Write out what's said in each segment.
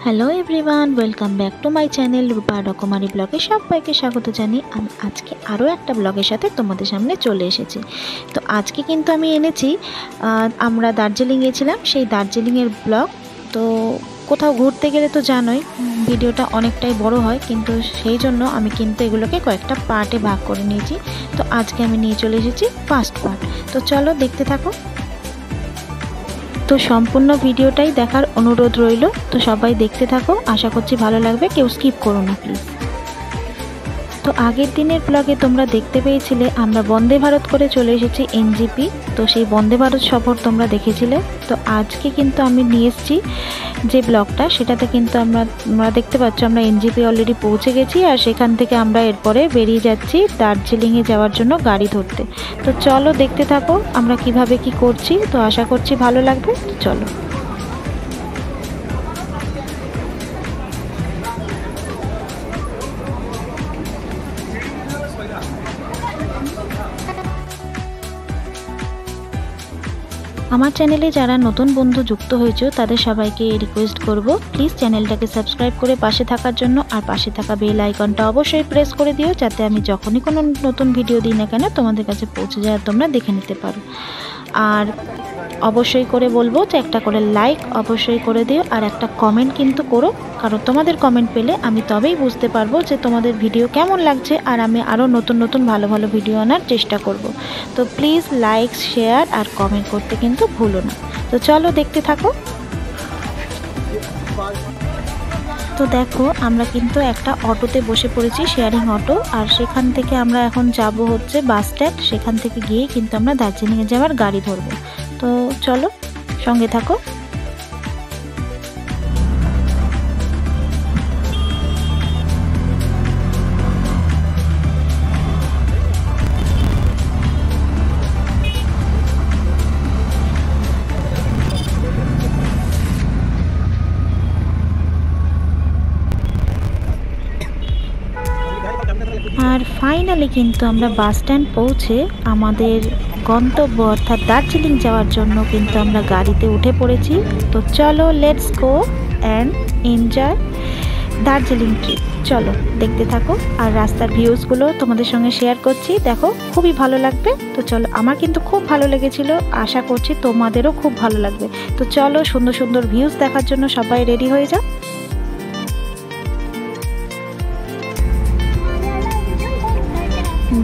Hello everyone, welcome back to my channel Rupa Rokomari ব্লগে সবাইকে স্বাগত জানিয়ে আমি আজকে আরও একটা ব্লগের সাথে তোমাদের সামনে চলে এসেছি। তো আজকে কিন্তু আমি এনেছি আমরা দার্জিলিং গিয়েছিলাম সেই দার্জিলিংয়ের ব্লগ। তো কোথাও ঘুরতে গেলে তো জানোই ভিডিওটা অনেকটাই বড় হয়, কিন্তু সেই জন্য আমি কিন্তু এগুলোকে কয়েকটা পার্টে ভাগ করে নিয়েছি। তো আজকে আমি নিয়ে চলে এসেছি ফার্স্ট পার্ট। তো চলো দেখতে থাকো। তো সম্পূর্ণ ভিডিওটাই দেখার অনুরোধ রইল। তো সবাই দেখতে থাকো, আশা করছি ভালো লাগবে, কেউ স্কিপ করো না প্লিজ। তো আগের দিনের ব্লগে তোমরা দেখতে পেয়েছিলে আমরা বন্দে ভারত করে চলে এসেছি এনজিপি। তো সেই বন্দে ভারত সফর তোমরা দেখেছিলে। তো আজকে কিন্তু আমি নিয়ে এসেছি যে ব্লগটা, সেটাতে কিন্তু আমরা দেখতে পাচ্ছ আমরা এনজিপি অলরেডি পৌঁছে গেছি, আর সেখান থেকে আমরা এরপরে বেরিয়ে যাচ্ছি দার্জিলিংয়ে যাওয়ার জন্য গাড়ি ধরতে। তো চলো দেখতে থাকো আমরা কিভাবে কি করছি। তো আশা করছি ভালো লাগবে। তো চলো। আমার চ্যানেলে যারা নতুন বন্ধু যুক্ত হয়েছে তাদের সবাইকে রিকোয়েস্ট করব, প্লিজ চ্যানেলটাকে সাবস্ক্রাইব করে পাশে থাকার জন্য, আর পাশে থাকা বেল আইকনটা অবশ্যই প্রেস করে দিও, যাতে আমি যখনই কোনো নতুন ভিডিও দিই না কেন তোমাদের কাছে পৌঁছে যায়, তোমরা দেখে নিতে পারো। আর অবশ্যই করে বলবো যে একটা করে লাইক অবশ্যই করে দিও, আর একটা কমেন্ট কিন্তু করো, কারণ তোমাদের কমেন্ট পেলে আমি তবেই বুঝতে পারবো যে তোমাদের ভিডিও কেমন লাগছে, আর আমি আরও নতুন নতুন ভালো ভালো ভিডিও আনার চেষ্টা করব। তো প্লিজ লাইক, শেয়ার আর কমেন্ট করতে কিন্তু ভুলো না। তো চলো দেখতে থাকো। তো দেখো আমরা কিন্তু একটা অটোতে বসে পড়েছি, শেয়ারিং অটো, আর সেখান থেকে আমরা এখন যাব হচ্ছে বাস স্ট্যান্ড। সেখান থেকে গিয়ে কিন্তু আমরা দার্জিলিংয়ে যাওয়ার গাড়ি ধরবো। তো চলো সঙ্গে থাকো। আর ফাইনালি কিন্তু আমরা বাস স্ট্যান্ড পৌঁছে আমাদের গন্তব্য অর্থাৎ দার্জিলিং যাওয়ার জন্য কিন্তু আমরা গাড়িতে উঠে পড়েছি। তো চলো let's go and enjoy Darjeeling trip. চলো দেখতে থাকো, আর রাস্তার ভিউজগুলো তোমাদের সঙ্গে শেয়ার করছি, দেখো খুবই ভালো লাগবে। তো চলো, আমার কিন্তু খুব ভালো লেগেছিল, আশা করছি তোমাদেরও খুব ভালো লাগবে। তো চলো সুন্দর সুন্দর ভিউজ দেখার জন্য সবাই রেডি হয়ে যাও।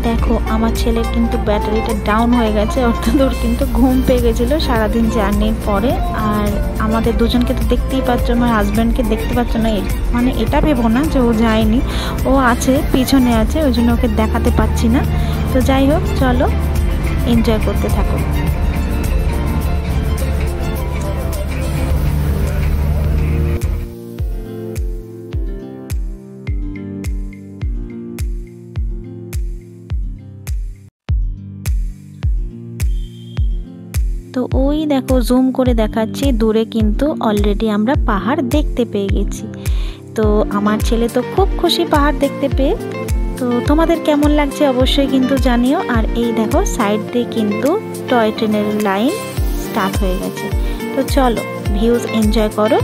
দেখো আমার ছেলের কিন্তু ব্যাটারিটা ডাউন হয়ে গেছে, অর্থাৎ ওর কিন্তু ঘুম পেয়ে গেছিলো সারাদিন জার্নির পরে। আর আমাদের দুজনকে তো দেখতেই পাচ্ছ, আমার হাজব্যান্ডকে দেখতে পাচ্ছ না, মানে এটা ভেবো না যে ও যায়নি, ও আছে, পিছনে আছে, ওই জন্য ওকে দেখাতে পাচ্ছি না। তো যাই হোক, চলো এনজয় করতে থাকো। তো ওই দেখো জুম করে দেখাচ্ছি, দূরে কিন্তু অলরেডি আমরা পাহাড় দেখতে পেয়ে গেছি। তো আমার ছেলে তো খুব খুশি পাহাড় দেখতে পেয়ে। তো তোমাদের কেমন লাগছে অবশ্যই কিন্তু জানিও। আর এই দেখো সাইড দিয়ে কিন্তু টয় ট্রেনের লাইন স্টার্ট হয়ে গেছে। তো চলো ভিউজ এনজয় করো।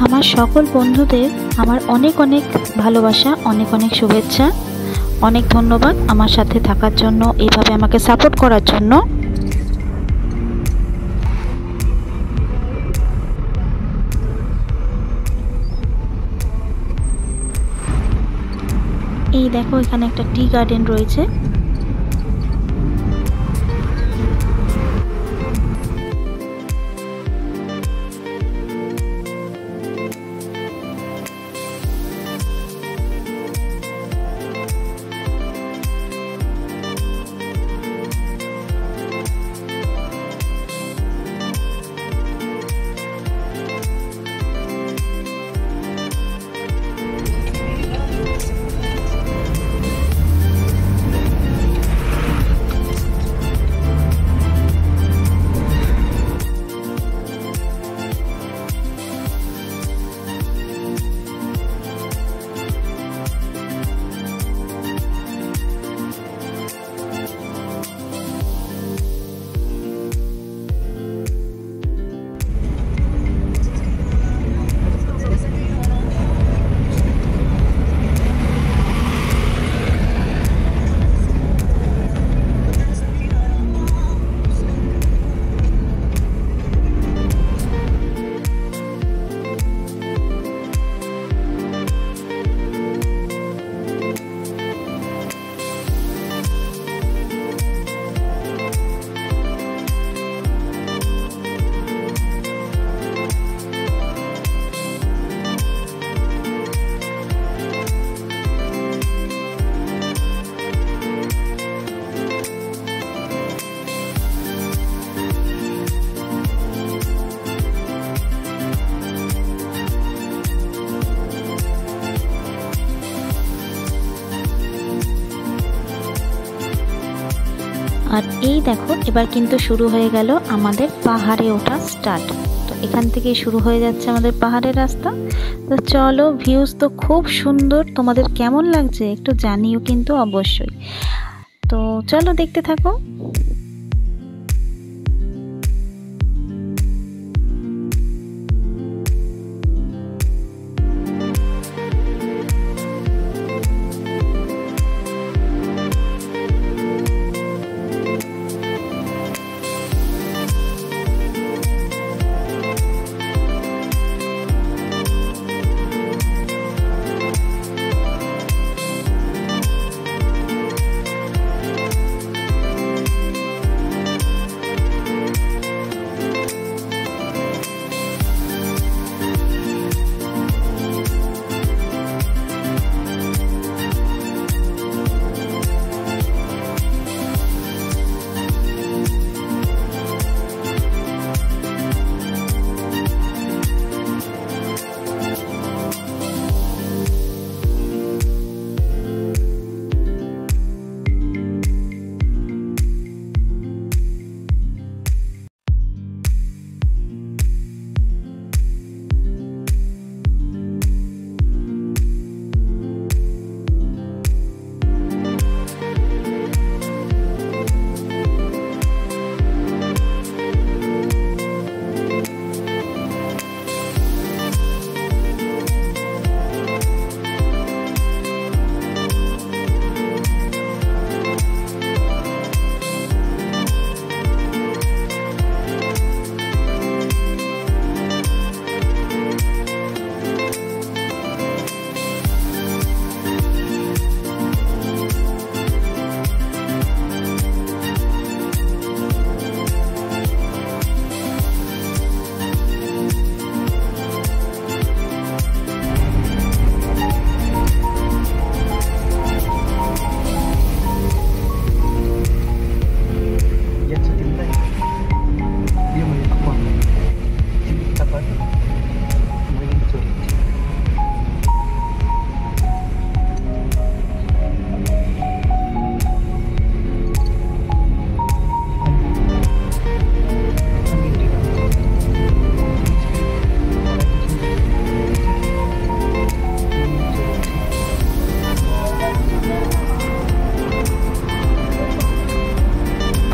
আমার সকল বন্ধুদের আমার অনেক অনেক ভালোবাসা, অনেক অনেক শুভেচ্ছা, অনেক ধন্যবাদ আমার সাথে থাকার জন্য, এইভাবে আমাকে সাপোর্ট করার জন্য। এই দেখো এখানে একটা টি গার্ডেন রয়েছে। আর এই দেখো এবার কিন্তু শুরু হয়ে গেল আমাদের পাহাড়ে ওঠা স্টার্ট। তো এখান থেকে শুরু হয়ে যাচ্ছে আমাদের পাহাড়ের রাস্তা। তো চলো, ভিউজ তো খুব সুন্দর, তোমাদের কেমন লাগছে একটু জানিও কিন্তু অবশ্যই। তো চলো দেখতে থাকো।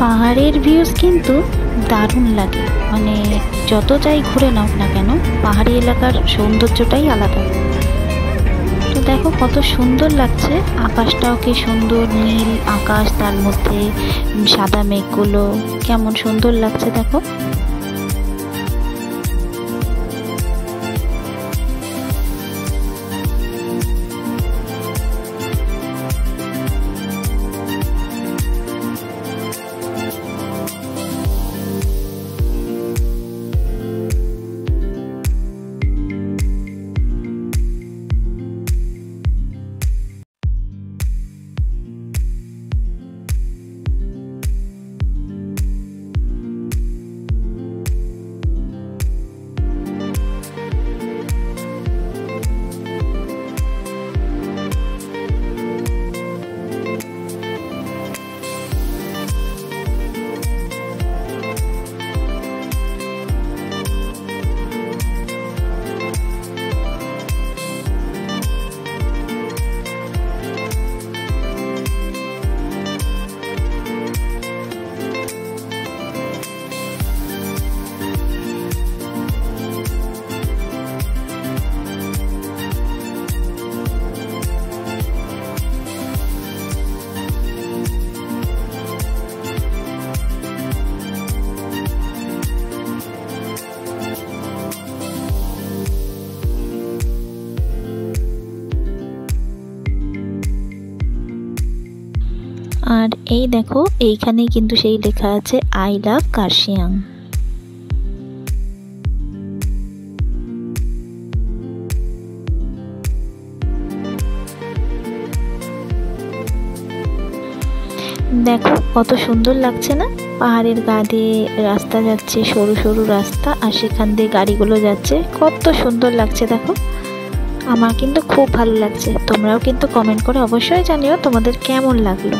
পাহাড়ের ভিউজ কিন্তু দারুণ লাগে, মানে যত যাই ঘুরে নাও না কেন পাহাড়ি এলাকার সৌন্দর্যটাই আলাদা। তো দেখো কত সুন্দর লাগছে, আকাশটাও কি সুন্দর নীল আকাশ, তার মধ্যে সাদা মেঘগুলো কেমন সুন্দর লাগছে দেখো। আর এই দেখো এইখানে কিন্তু সেই লেখা আছে আই লাভ কার্শিয়াং। দেখো কত সুন্দর লাগছে না, পাহাড়ের গা দিয়ে রাস্তা যাচ্ছে, সরু সরু রাস্তা, আর সেখান দিয়ে গাড়িগুলো যাচ্ছে, কত সুন্দর লাগছে দেখো। আমার কিন্তু খুব ভালো লাগছে, তোমরাও কিন্তু কমেন্ট করে অবশ্যই জানিও তোমাদের কেমন লাগলো।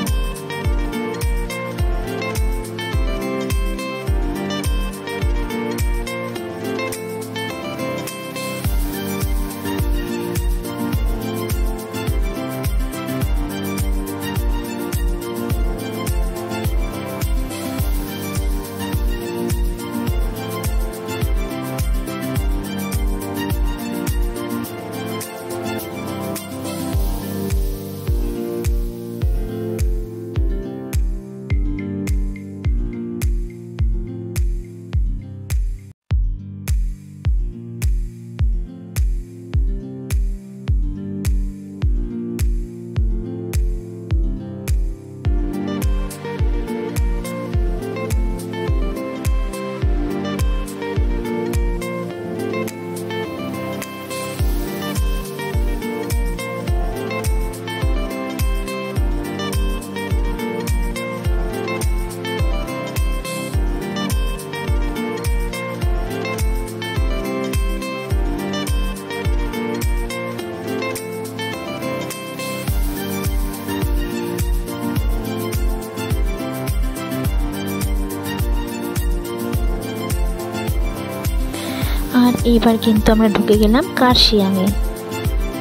এইবার কিন্তু আমরা ঢুকে গেলাম কার্শিয়াংয়ে।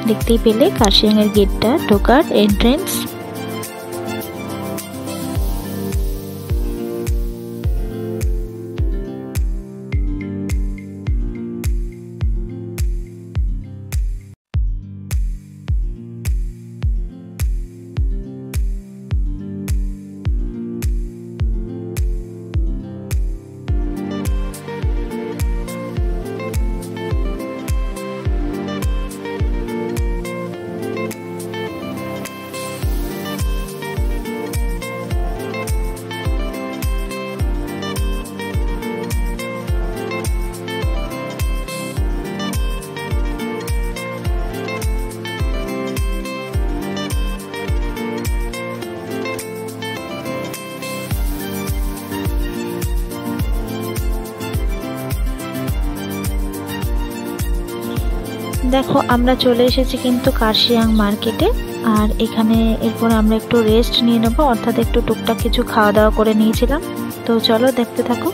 দেখতেই পেলে কার্শিয়াংয়ের গেটটা, ঢোকার এন্ট্রেন্স। দেখো আমরা চলে এসেছি কিন্তু কার্শিয়াং মার্কেটে। আর এখানে এরপর আমরা একটু রেস্ট নিয়ে নেবো, অর্থাৎ একটু টুকটাক কিছু খাওয়া দাওয়া করে নিয়েছিলাম। তো চলো দেখতে থাকো।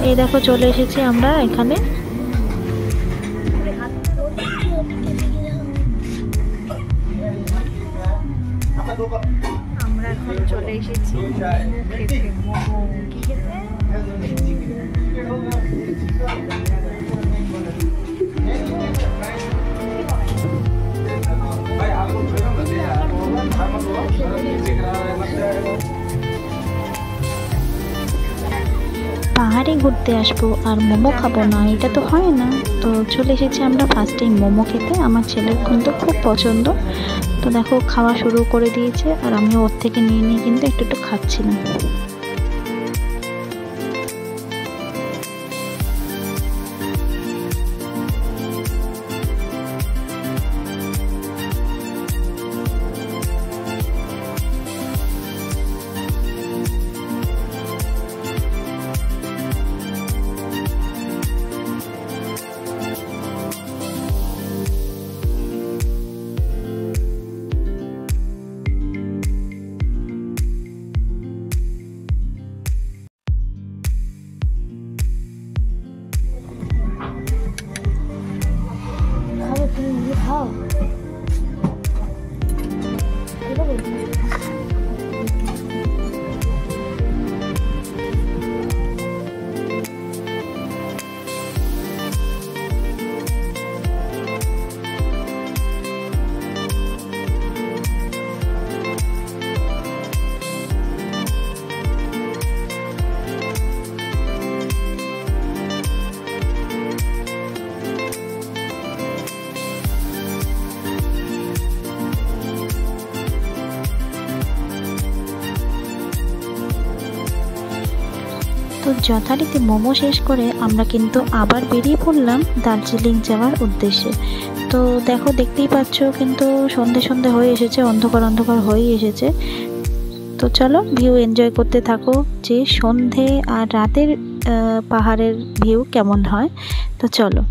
এই দেখো চলে এসেছি আমরা এখানে। আমরা এখন চলে এসেছি মোমো খেতে। পাহাড়ে ঘুরতে আসবো আর মোমো খাবো না, এটা তো হয় না। তো চলে এসেছি আমরা ফার্স্টেই মোমো খেতে। আমার ছেলের কিন্তু খুব পছন্দ। তো দেখো খাওয়া শুরু করে দিয়েছে, আর আমি ওর থেকে নিয়ে নিয়ে কিন্তু একটু একটু খাচ্ছিলাম। তো যথারীতি মোমো শেষ করে আমরা কিন্তু আবার বেরিয়ে পড়লাম দার্জিলিং যাওয়ার উদ্দেশ্যে। তো দেখো দেখতেই পাচ্ছ কিন্তু সন্ধে সন্ধে হয়ে এসেছে, অন্ধকার অন্ধকার হয়ে এসেছে। তো চলো ভিউ এনজয় করতে থাকো, যে সন্ধে আর রাতের পাহাড়ের ভিউ কেমন হয়। তো চলো।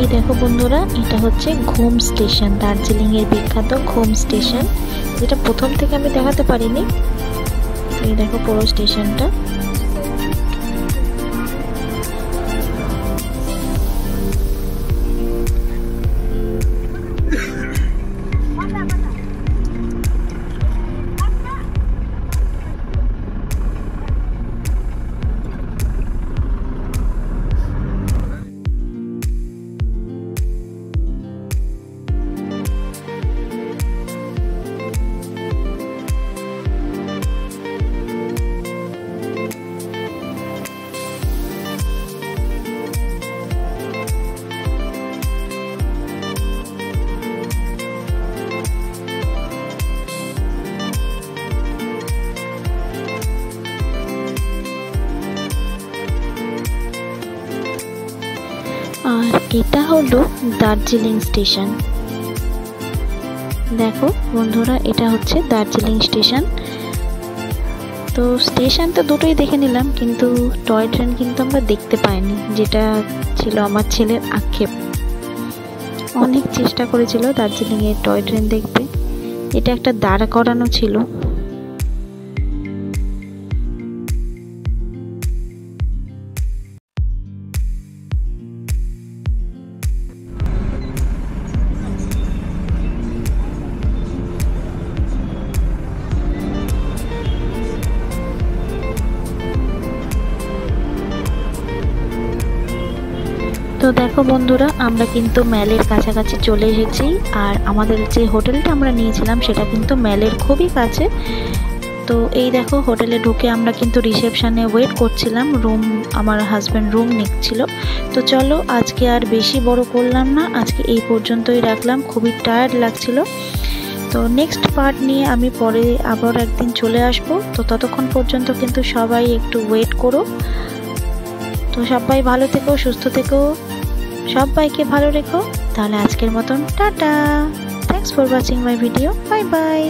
এই দেখো বন্ধুরা, এটা হচ্ছে ঘুম স্টেশন, দার্জিলিং এর বিখ্যাত ঘুম স্টেশন, যেটা প্রথম থেকে আমি দেখাতে পারিনি। এই দেখো পুরো স্টেশনটা। আর এটা হলো দার্জিলিং স্টেশন। দেখো বন্ধুরা, এটা হচ্ছে দার্জিলিং স্টেশন। তো স্টেশন তো দুটোই দেখে নিলাম, কিন্তু টয় ট্রেন কিন্তু আমরা দেখতে পাইনি, যেটা ছিল আমার ছেলের আক্ষেপ। অনেক চেষ্টা করেছিল দার্জিলিংয়ে টয় ট্রেন দেখতে, এটা একটা দাঁড় করানো ছিল। তো দেখো বন্ধুরা, আমরা কিন্তু ম্যালের কাছাকাছি চলে এসেছি। আর আমাদের যে হোটেলটা আমরা নিয়েছিলাম সেটা কিন্তু ম্যালের খুবই কাছে। তো এই দেখো, হোটেলে ঢুকে আমরা কিন্তু রিসেপশনে ওয়েট করছিলাম, রুম আমার হাজব্যান্ড রুম নিচ্ছিল। তো চলো, আজকে আর বেশি বড় করলাম না, আজকে এই পর্যন্তই রাখলাম, খুবই টায়ার্ড লাগছিল। তো নেক্সট পার্ট নিয়ে আমি পরে আবার একদিন চলে আসব। তো ততক্ষণ পর্যন্ত কিন্তু সবাই একটু ওয়েট করো। তো সবাই ভালো থেকো, সুস্থ থেকো, সবাইকে ভালো রেখো। তাহলে আজকের মতন tata. Thanks for watching my video. Bye bye.